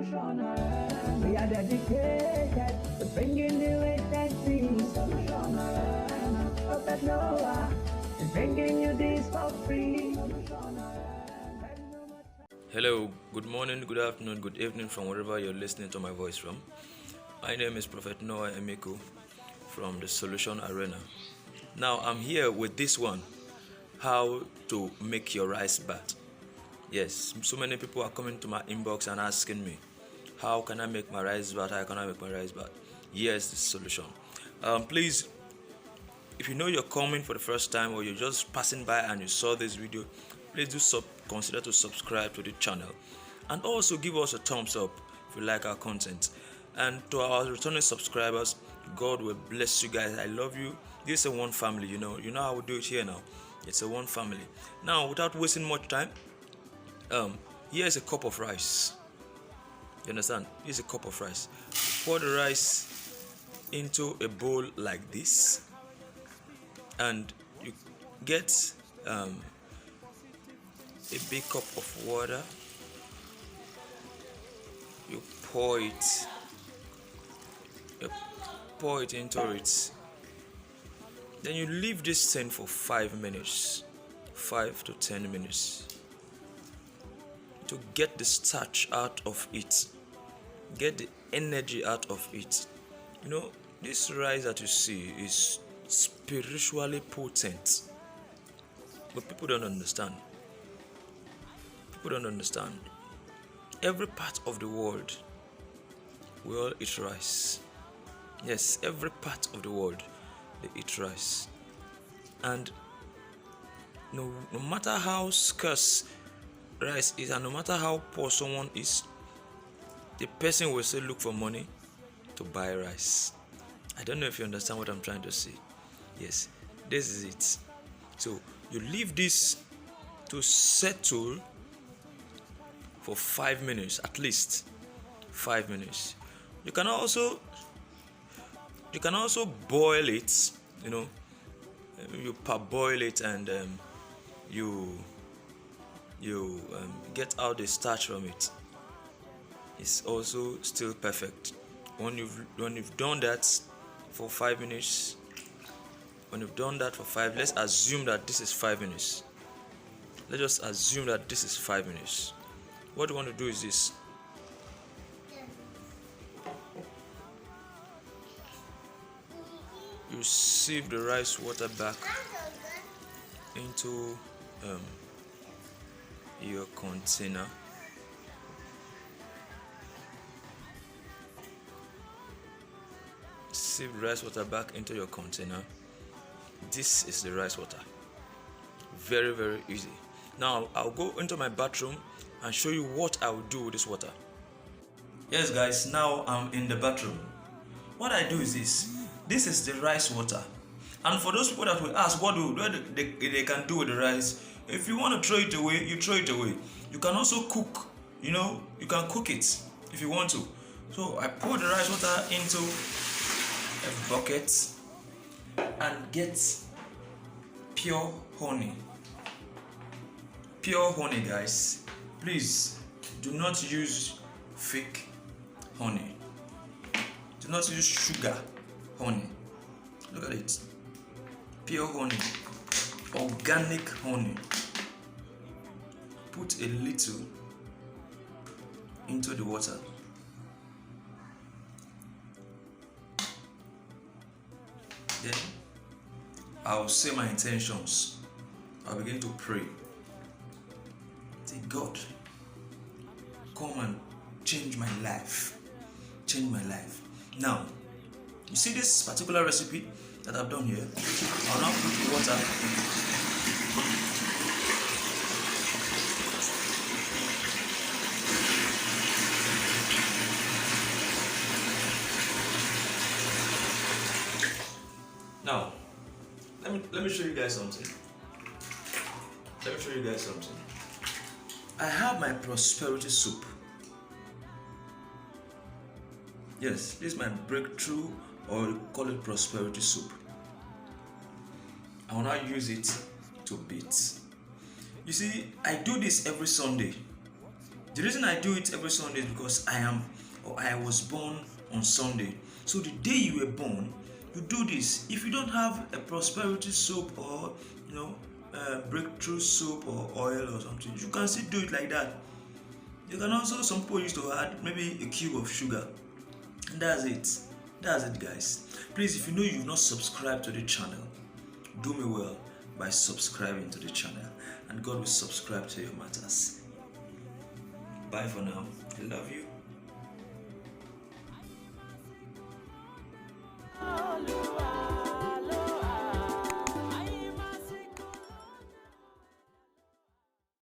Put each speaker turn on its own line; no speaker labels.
We are dedicated to bringing the latest solution. Prophet Noah is bringing you this for free.
Hello, good morning, good afternoon, good evening from wherever you're listening to my voice from. My name is Prophet Noah Emeko from the Solution Arena. Now I'm here with this one, how to make your rice bad. Yes, so many people are coming to my inbox and asking me, how can I make my rice bad? How can I make my rice bad? Here's the solution. Please, if you know you're coming for the first time or you're just passing by and you saw this video, please do consider to subscribe to the channel and also give us a thumbs up if you like our content. And to our returning subscribers, God will bless you guys. I love you. This is a one family, you know how we do it here now. It's a one family. Now, without wasting much time, here's a cup of rice. You understand? Here's a cup of rice. Pour the rice into a bowl like this, and you get a big cup of water. You pour it into it. Then you leave this thing for 5 minutes, 5 to 10 minutes, to get the starch out of it, get the energy out of it. You know, this rice that you see is spiritually potent, but people don't understand. Every part of the world we all eat rice. Yes, every part of the world they eat rice, and no matter how scarce rice is, and no matter how poor someone is, the person will still look for money to buy rice. I don't know if you understand what I'm trying to say. Yes, this is it. So you leave this to settle for 5 minutes, at least 5 minutes. You can also boil it. You parboil it, and you get out the starch from it. It's also still perfect. When you've done that for 5 minutes, let's assume that this is 5 minutes. Let's just assume that this is 5 minutes. What you want to do is this. You sieve the rice water back into your container. Sieve rice water back into your container. This is the rice water. Very, very easy. Now I'll go into my bathroom and show you what I will do with this water. Yes guys, now I'm in the bathroom. What I do is this is the rice water. And for those people that will ask what they can do with the rice, if you want to throw it away, you throw it away. You can also cook, you can cook it if you want to. So I pour the rice water into a bucket and get pure honey. Pure honey, guys. Please do not use fake honey. Do not use sugar honey. Look at it. Pure honey. Organic honey. Put a little into the water. Then I'll say my intentions. I'll begin to pray. Say, God, come and change my life. Change my life. Now, you see this particular recipe that I've done here? I'll now put the water. Now, let me show you guys something. I have my prosperity soup. Yes, this is my breakthrough, or we call it prosperity soup. I will now use it to beat. You see, I do this every Sunday. The reason I do it every Sunday is because I was born on Sunday. So the day you were born, you do this. If you don't have a prosperity soap or breakthrough soap or oil or something, you can still do it like that. You can also, some people used to add maybe a cube of sugar, and that's it. That's it, guys. Please, if you know you've not subscribed to the channel, do me well by subscribing to the channel, and God will subscribe to your matters. Bye for now. I love you.